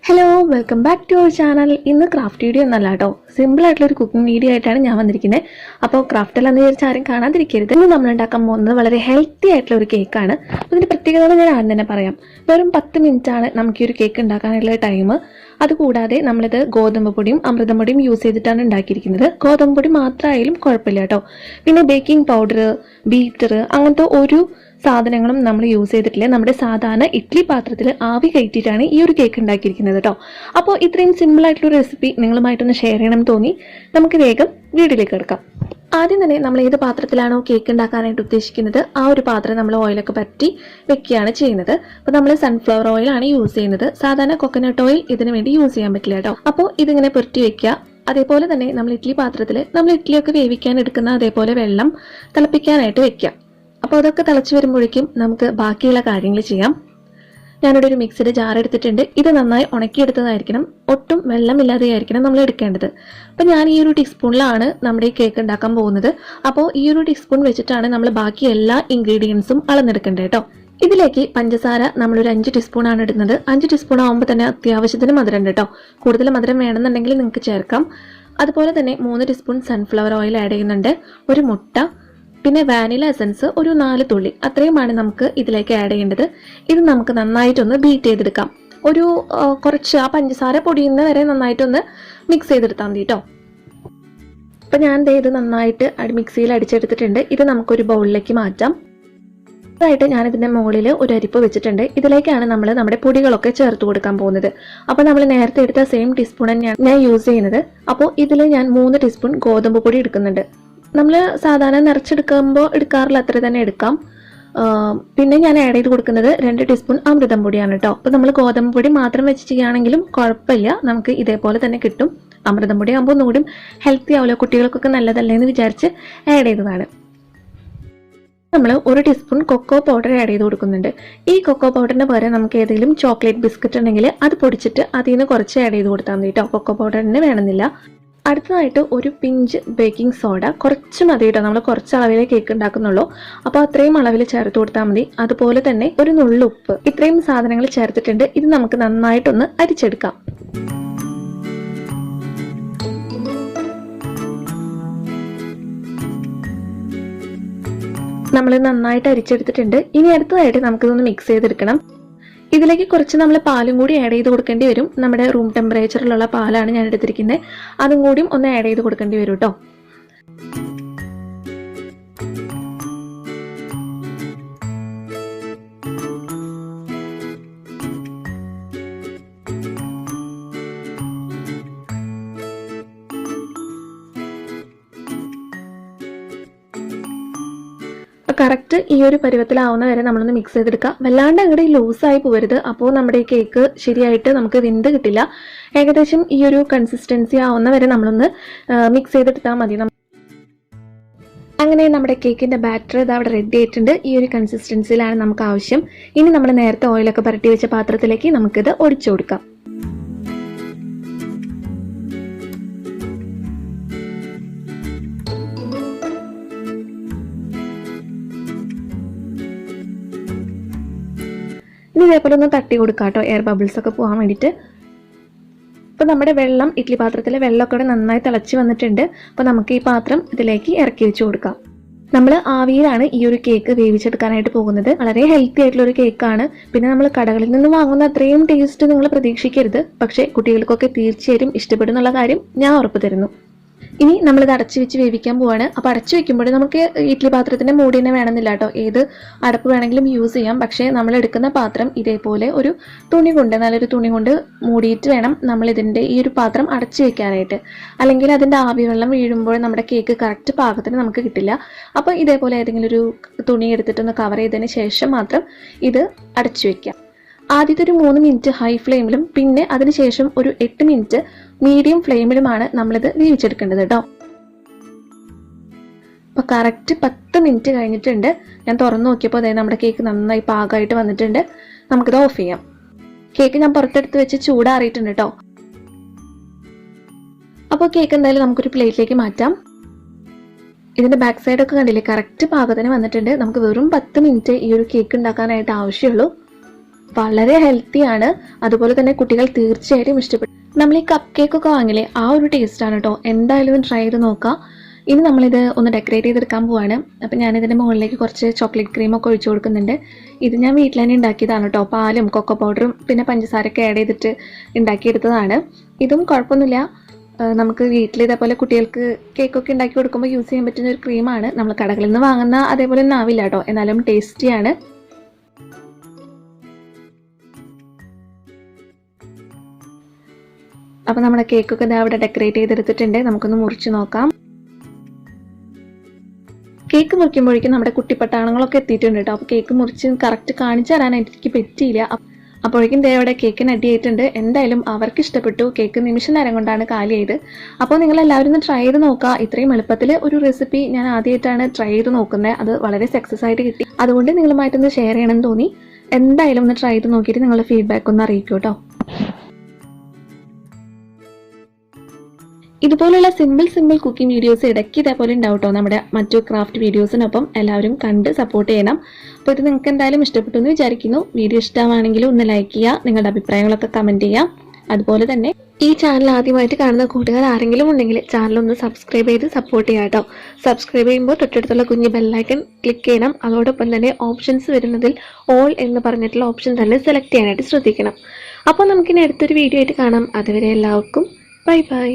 Hello, welcome back to our channel. ഇന്ന് craft video ഒന്നല്ല കേട്ടോ, സിമ്പിൾ ആയിട്ടുള്ള ഒരു കുക്കിംഗ് വീഡിയോ ആയിട്ടാണ് ഞാൻ വന്നിരിക്കുന്നത്. അപ്പോൾ ക്രാഫ്റ്റ് എല്ലാം വിചാരിച്ച് ആരും കാണാതിരിക്കരുത്. ഇന്ന് നമ്മൾ ഉണ്ടാക്കാൻ പോകുന്നത് വളരെ ഹെൽത്തി ആയിട്ടുള്ള ഒരു കേക്കാണ്. അതിൻ്റെ പ്രത്യേകത ഞാൻ ആദ്യം തന്നെ പറയാം. വെറും 10 മിനിറ്റ് ആണ് നമുക്ക് ഈ ഒരു കേക്ക് ഉണ്ടാക്കാനുള്ള ടൈം. അതുകൂടാതെ നമ്മളിത് ഗോതമ്പ് പൊടിയും അമൃതം പൊടിയും യൂസ് ചെയ്തിട്ടാണ് ഉണ്ടാക്കിയിരിക്കുന്നത്. ഗോതമ്പ് പൊടി മാത്രമായാലും കുഴപ്പമില്ല കേട്ടോ. പിന്നെ ബേക്കിംഗ് പൗഡർ, ബീറ്റർ അങ്ങനത്തെ ഒരു സാധനങ്ങളും നമ്മൾ യൂസ് ചെയ്തിട്ടില്ല. നമ്മുടെ സാധാരണ ഇഡ്ഡലി പാത്രത്തിൽ ആവി കയറ്റിയിട്ടാണ് ഈ ഒരു കേക്ക് ഉണ്ടാക്കിയിരിക്കുന്നത് കേട്ടോ. അപ്പോൾ ഇത്രയും സിമ്പിൾ ആയിട്ടുള്ള റെസിപ്പി നിങ്ങളുമായിട്ടൊന്ന് ഷെയർ ചെയ്യണം തോന്നി. നമുക്ക് വേഗം വീഡിയോയിലേക്ക് എടുക്കാം. ആദ്യം തന്നെ നമ്മൾ ഏത് പാത്രത്തിലാണോ കേക്ക് ഉണ്ടാക്കാനായിട്ട് ഉദ്ദേശിക്കുന്നത് ആ ഒരു പാത്രം നമ്മൾ ഓയിലൊക്കെ പറ്റി വെക്കുകയാണ് ചെയ്യുന്നത്. അപ്പോൾ നമ്മൾ സൺഫ്ലവർ ഓയിലാണ് യൂസ് ചെയ്യുന്നത്. സാധാരണ കൊക്കനട്ട് ഓയിൽ ഇതിനു വേണ്ടി യൂസ് ചെയ്യാൻ പറ്റില്ല കേട്ടോ. അപ്പോൾ ഇതിങ്ങനെ പുരട്ടി വെക്കുക. അതേപോലെ തന്നെ നമ്മൾ ഇഡ്ഡലി പാത്രത്തിൽ നമ്മൾ ഇഡ്ഡലിയൊക്കെ വേവിക്കാൻ എടുക്കുന്ന അതേപോലെ വെള്ളം തിളപ്പിക്കാനായിട്ട് വെക്കുക. അപ്പോൾ അതൊക്കെ തിളച്ച് വരുമ്പോഴേക്കും നമുക്ക് ബാക്കിയുള്ള കാര്യങ്ങൾ ചെയ്യാം. ഞാനിവിടെ ഒരു മിക്സിയുടെ ജാർ എടുത്തിട്ടുണ്ട്. ഇത് നന്നായി ഉണക്കിയെടുത്തതായിരിക്കണം, ഒട്ടും വെള്ളമില്ലാതെ ആയിരിക്കണം നമ്മൾ എടുക്കേണ്ടത്. അപ്പം ഞാൻ ഈ ഒരു ടീസ്പൂണിലാണ് നമ്മുടെ ഈ കേക്ക് ഉണ്ടാക്കാൻ പോകുന്നത്. അപ്പോൾ ഈ ഒരു ടീസ്പൂൺ വെച്ചിട്ടാണ് നമ്മൾ ബാക്കി എല്ലാ ഇൻഗ്രീഡിയൻസും അളന്നെടുക്കേണ്ടത് കേട്ടോ. ഇതിലേക്ക് പഞ്ചസാര നമ്മളൊരു 5 ടീസ്പൂണാണ് ഇടുന്നത്. 5 ടീസ്പൂൺ ആകുമ്പോൾ തന്നെ അത്യാവശ്യത്തിന് മധുരം ഉണ്ട് കേട്ടോ. കൂടുതൽ മധുരം വേണമെന്നുണ്ടെങ്കിൽ നിങ്ങൾക്ക് ചേർക്കാം. അതുപോലെ തന്നെ 3 ടീസ്പൂൺ സൺഫ്ലവർ ഓയിൽ ആഡ് ചെയ്യുന്നുണ്ട്, ഒരു മുട്ട, പിന്നെ വാനില എസൻസ് ഒരു 4 തുള്ളി, അത്രയുമാണ് നമുക്ക് ഇതിലേക്ക് ആഡ് ചെയ്യേണ്ടത്. ഇത് നമുക്ക് നന്നായിട്ടൊന്ന് ബീറ്റ് ചെയ്തെടുക്കാം. ഒരു കുറച്ച് ആ പഞ്ചസാര പൊടിയുന്ന വരെ നന്നായിട്ടൊന്ന് മിക്സ് ചെയ്തെടുത്താൽ മതി കേട്ടോ. അപ്പം ഞാൻ ഇത് നന്നായിട്ട് മിക്സിയിൽ അടിച്ചെടുത്തിട്ടുണ്ട്. ഇത് നമുക്കൊരു ബൗളിലേക്ക് മാറ്റാം. ായിട്ട് ഞാനിതിൻ്റെ മുകളിൽ ഒരു അരിപ്പ് വെച്ചിട്ടുണ്ട്. ഇതിലേക്കാണ് നമ്മൾ നമ്മുടെ പൊടികളൊക്കെ ചേർത്ത് കൊടുക്കാൻ പോകുന്നത്. അപ്പോൾ നമ്മൾ നേരത്തെ എടുത്ത സെയിം ടീസ്പൂൺ തന്നെയാണ് ഞാൻ യൂസ് ചെയ്യുന്നത്. അപ്പോൾ ഇതിൽ ഞാൻ 3 ടീസ്പൂൺ ഗോതമ്പ് പൊടി എടുക്കുന്നുണ്ട്. നമ്മൾ സാധാരണ നിറച്ചെടുക്കുമ്പോൾ എടുക്കാറില്ല, അത്ര തന്നെ എടുക്കാം. പിന്നെ ഞാൻ ആഡ് ചെയ്ത് കൊടുക്കുന്നത് 2 ടീസ്പൂൺ അമൃതം പൊടിയാണ് കേട്ടോ. അപ്പോൾ നമ്മൾ ഗോതമ്പ് പൊടി മാത്രം വെച്ച് ചെയ്യുകയാണെങ്കിലും കുഴപ്പമില്ല, നമുക്ക് ഇതേപോലെ തന്നെ കിട്ടും. അമൃതം പൊടി ആകുമ്പോൾ ഒന്നുകൂടി ഹെൽത്തി ആവുമല്ലോ, കുട്ടികൾക്കൊക്കെ നല്ലതല്ലേ എന്ന് വിചാരിച്ച് ആഡ് ചെയ്തതാണ്. നമ്മൾ 1 ടീസ്പൂൺ കൊക്കോ പൗഡർ ആഡ് ചെയ്ത് കൊടുക്കുന്നുണ്ട്. ഈ കൊക്കോ പൗഡറിന് പകരം നമുക്ക് ഏതെങ്കിലും ചോക്ലേറ്റ് ബിസ്ക്കറ്റ് ഉണ്ടെങ്കിൽ അത് പൊടിച്ചിട്ട് അതിൽ നിന്ന് കുറച്ച് ആഡ് ചെയ്ത് കൊടുത്താൽ മതി കേട്ടോ. കൊക്കോ പൗഡറിന് വേണമെന്നില്ല. അടുത്തതായിട്ട് ഒരു പിഞ്ച് ബേക്കിംഗ് സോഡ, കുറച്ച് മതി കേട്ടോ, നമ്മൾ കുറച്ച് അളവിലെ കേക്ക് ഉണ്ടാക്കുന്നുള്ളൂ. അപ്പോൾ അത്രയും അളവിൽ ചേർത്ത് കൊടുത്താൽ മതി. അതുപോലെ തന്നെ ഒരു നുള്ളു ഉപ്പ്. ഇത്രയും സാധനങ്ങൾ ചേർത്തിട്ടുണ്ട്. ഇത് നമുക്ക് നന്നായിട്ടൊന്ന് അരിച്ചെടുക്കാം. നമ്മൾ നന്നായിട്ട് അരിച്ചെടുത്തിട്ടുണ്ട്. ഇനി അടുത്തതായിട്ട് നമുക്കിതൊന്ന് മിക്സ് ചെയ്തെടുക്കണം. ഇതിലേക്ക് കുറച്ച് നമ്മൾ പാലും കൂടി ആഡ് ചെയ്ത് കൊടുക്കേണ്ടി വരും. നമ്മുടെ റൂം ടെമ്പറേച്ചറിലുള്ള പാലാണ് ഞാൻ എടുത്തിരിക്കുന്നത്. അതും കൂടിയും ഒന്ന് ആഡ് ചെയ്ത് കൊടുക്കേണ്ടി വരും കേട്ടോ. കറക്റ്റ് ഈ ഒരു പരുവത്തിലാവുന്ന വരെ നമ്മളൊന്ന് മിക്സ് ചെയ്തെടുക്കുക. വല്ലാണ്ട് അങ്ങോട്ട് ലൂസായി പോകരുത്, അപ്പോൾ നമ്മുടെ ഈ കേക്ക് ശരിയായിട്ട് നമുക്ക് വെന്ത് കിട്ടില്ല. ഏകദേശം ഈ ഒരു കൺസിസ്റ്റൻസി ആവുന്ന വരെ നമ്മളൊന്ന് മിക്സ് ചെയ്തെടുത്താൽ മതി. അങ്ങനെ നമ്മുടെ കേക്കിന്റെ ബാറ്റർ ഇത് അവിടെ റെഡി ആയിട്ടുണ്ട്. ഈ ഒരു കൺസിസ്റ്റൻസിയിലാണ് നമുക്ക് ആവശ്യം. ഇനി നമ്മൾ നേരത്തെ ഓയിലൊക്കെ പുരട്ടി വെച്ച പാത്രത്തിലേക്ക് നമുക്കിത് ഒഴിച്ചു കൊടുക്കാം. ഇനി ഇതേപോലെ ഒന്ന് തട്ടി കൊടുക്കാം കേട്ടോ, എയർ ബബിൾസ് ഒക്കെ പോകാൻ വേണ്ടിയിട്ട്. അപ്പോൾ നമ്മുടെ വെള്ളം, ഇഡ്ഡലി പാത്രത്തിലെ വെള്ളമൊക്കെ ഇവിടെ നന്നായി തിളച്ച് വന്നിട്ടുണ്ട്. അപ്പോൾ നമുക്ക് ഈ പാത്രം ഇതിലേക്ക് ഇറക്കി വെച്ച് കൊടുക്കാം. നമ്മൾ ആവിയിലാണ് ഈ ഒരു കേക്ക് വേവിച്ചെടുക്കാനായിട്ട് പോകുന്നത്. വളരെ ഹെൽത്തി ആയിട്ടുള്ള ഒരു കേക്കാണ്. പിന്നെ നമ്മൾ കടകളിൽ നിന്ന് വാങ്ങുന്ന അത്രയും ടേസ്റ്റ് നിങ്ങൾ പ്രതീക്ഷിക്കരുത്. പക്ഷേ കുട്ടികൾക്കൊക്കെ തീർച്ചയായും ഇഷ്ടപ്പെടുന്നുള്ള കാര്യം ഞാൻ ഉറപ്പ് തരുന്നു. ഇനി നമ്മളിത് അടച്ചു വെച്ച് വേവിക്കാൻ പോവാണ്. അപ്പോൾ അടച്ചു വെക്കുമ്പോൾ നമുക്ക് ഇഡ്ഡലി പാത്രത്തിൻ്റെ മൂടി തന്നെ വേണമെന്നില്ല കേട്ടോ, ഏത് അടപ്പ് വേണമെങ്കിലും യൂസ് ചെയ്യാം. പക്ഷേ നമ്മൾ എടുക്കുന്ന പാത്രം ഇതേപോലെ ഒരു തുണി കൊണ്ട്, നല്ലൊരു തുണി കൊണ്ട് മൂടിയിട്ട് വേണം നമ്മൾ ഇതിൻ്റെ ഈ ഒരു പാത്രം അടച്ചു വെക്കാനായിട്ട്. അല്ലെങ്കിൽ അതിൻ്റെ ആവി വെള്ളം വീഴുമ്പോൾ നമ്മുടെ കേക്ക് കറക്റ്റ് പാകത്തിന് നമുക്ക് കിട്ടില്ല. അപ്പോൾ ഇതേപോലെ ഏതെങ്കിലും ഒരു തുണി എടുത്തിട്ടൊന്ന് കവർ ചെയ്തതിന് ശേഷം മാത്രം ഇത് അടച്ചു വെക്കാം. ആദ്യത്തെ ഒരു 3 മിനിറ്റ് ഹൈ ഫ്ലെയിമിലും പിന്നെ അതിനുശേഷം ഒരു 8 മിനിറ്റ് മീഡിയം ഫ്ലെയിമിലുമാണ് നമ്മളിത് വേവിച്ചെടുക്കേണ്ടത് കേട്ടോ. അപ്പോൾ കറക്റ്റ് 10 മിനിറ്റ് കഴിഞ്ഞിട്ടുണ്ട്. ഞാൻ തുറന്നു നോക്കിയപ്പോൾ അതായത് നമ്മുടെ കേക്ക് നന്നായി പാകമായിട്ട് വന്നിട്ടുണ്ട്. നമുക്കിത് ഓഫ് ചെയ്യാം. കേക്ക് ഞാൻ പുറത്തെടുത്ത് വെച്ച് ചൂടാറിയിട്ടുണ്ട് കേട്ടോ. അപ്പോൾ കേക്ക് എന്തായാലും നമുക്കൊരു പ്ലേറ്റിലേക്ക് മാറ്റാം. ഇതിൻ്റെ ബാക്ക് സൈഡൊക്കെ കണ്ടില്ലേ, കറക്റ്റ് പാകത്തിന് വന്നിട്ടുണ്ട്. നമുക്ക് വെറും 10 മിനിറ്റ് ഈ ഒരു കേക്ക് ഉണ്ടാക്കാനായിട്ട് ആവശ്യമുള്ളൂ. വളരെ ഹെൽത്തിയാണ്. അതുപോലെ തന്നെ കുട്ടികൾ തീർച്ചയായിട്ടും ഇഷ്ടപ്പെടും. നമ്മൾ ഈ കപ്പ് കേക്കൊക്കെ വാങ്ങില്ലേ, ആ ഒരു ടേസ്റ്റാണ് കേട്ടോ. എന്തായാലും ട്രൈ ചെയ്ത് നോക്കാം. ഇനി നമ്മളിത് ഒന്ന് ഡെക്കറേറ്റ് ചെയ്തെടുക്കാൻ പോവാണ്. അപ്പം ഞാനിതിൻ്റെ മുകളിലേക്ക് കുറച്ച് ചോക്ലേറ്റ് ക്രീമൊക്കെ ഒഴിച്ചു കൊടുക്കുന്നുണ്ട്. ഇത് ഞാൻ വീട്ടിൽ തന്നെ ഉണ്ടാക്കിയതാണ് കേട്ടോ. പാലും കൊക്കോ പൗഡറും പിന്നെ പഞ്ചസാരയൊക്കെ ആഡ് ചെയ്തിട്ട് ഉണ്ടാക്കിയെടുത്തതാണ്. ഇതും കുഴപ്പമൊന്നുമില്ല. നമുക്ക് വീട്ടിൽ ഇതേപോലെ കുട്ടികൾക്ക് കേക്കൊക്കെ ഉണ്ടാക്കി കൊടുക്കുമ്പോൾ യൂസ് ചെയ്യാൻ പറ്റുന്ന ഒരു ക്രീമാണ്. നമ്മൾ കടകളിൽ നിന്ന് വാങ്ങുന്ന അതേപോലെ ഒന്നും ആവില്ല കേട്ടോ, എന്നാലും ടേസ്റ്റിയാണ്. അപ്പം നമ്മുടെ കേക്കൊക്കെ ഇതാ അവിടെ ഡെക്കറേറ്റ് ചെയ്തെടുത്തിട്ടുണ്ട്. നമുക്കൊന്ന് മുറിച്ച് നോക്കാം. കേക്ക് മുറിക്കുമ്പോഴേക്കും നമ്മുടെ കുട്ടിപ്പട്ടാളങ്ങളൊക്കെ എത്തിയിട്ടുണ്ട് കേട്ടോ. അപ്പോൾ കേക്ക് മുറിച്ച് കറക്റ്റ് കാണിച്ചു തരാനായിട്ട് എനിക്ക് പറ്റിയില്ല. അപ്പോഴേക്കും ദേ അവിടെ കേക്കിന് അടിയായിട്ടുണ്ട്. എന്തായാലും അവർക്ക് ഇഷ്ടപ്പെട്ടു. കേക്ക് നിമിഷ നേരം കൊണ്ടാണ് കാലിയായത്. അപ്പോൾ നിങ്ങൾ എല്ലാവരും ഒന്ന് ട്രൈ ചെയ്ത് നോക്കുക. ഇത്രയും എളുപ്പത്തിൽ ഒരു റെസിപ്പി ഞാൻ ആദ്യമായിട്ടാണ് ട്രൈ ചെയ്ത് നോക്കുന്നത്. അത് വളരെ സക്സസ് ആയിട്ട് കിട്ടി. അതുകൊണ്ട് നിങ്ങളുമായിട്ടൊന്ന് ഷെയർ ചെയ്യണമെന്ന് തോന്നി. എന്തായാലും ഒന്ന് ട്രൈ ചെയ്ത് നോക്കിയിട്ട് നിങ്ങളുടെ ഫീഡ്ബാക്ക് ഒന്ന് അറിയിക്കൂ കേട്ടോ. ഇതുപോലുള്ള സിമ്പിൾ കുക്കിംഗ് വീഡിയോസ് ഇടയ്ക്ക് ഇതേപോലെ ഉണ്ടാവും കേട്ടോ നമ്മുടെ മറ്റു ക്രാഫ്റ്റ് വീഡിയോസിനൊപ്പം. എല്ലാവരും കണ്ട് സപ്പോർട്ട് ചെയ്യണം. അപ്പോൾ ഇത് നിങ്ങൾക്ക് എന്തായാലും ഇഷ്ടപ്പെട്ടു എന്ന് വിചാരിക്കുന്നു. വീഡിയോ ഇഷ്ടമാണെങ്കിൽ ഒന്ന് ലൈക്ക് ചെയ്യുക, നിങ്ങളുടെ അഭിപ്രായങ്ങളൊക്കെ കമൻറ്റ് ചെയ്യാം. അതുപോലെ തന്നെ ഈ ചാനൽ ആദ്യമായിട്ട് കാണുന്ന കൂട്ടുകാർ ആരെങ്കിലും ഉണ്ടെങ്കിൽ ചാനലൊന്ന് സബ്സ്ക്രൈബ് ചെയ്ത് സപ്പോർട്ട് ചെയ്യാം കേട്ടോ. സബ്സ്ക്രൈബ് ചെയ്യുമ്പോൾ തൊട്ടടുത്തുള്ള കുഞ്ഞ് ബെല്ലൈക്കൺ ക്ലിക്ക് ചെയ്യണം. അതോടൊപ്പം തന്നെ ഓപ്ഷൻസ് വരുന്നതിൽ ഓൾ എന്ന് പറഞ്ഞിട്ടുള്ള ഓപ്ഷൻ തന്നെ സെലക്ട് ചെയ്യാനായിട്ട് ശ്രദ്ധിക്കണം. അപ്പോൾ നമുക്കിനി അടുത്തൊരു വീഡിയോ ആയിട്ട് കാണാം. അതുവരെ എല്ലാവർക്കും ബൈ ബൈ.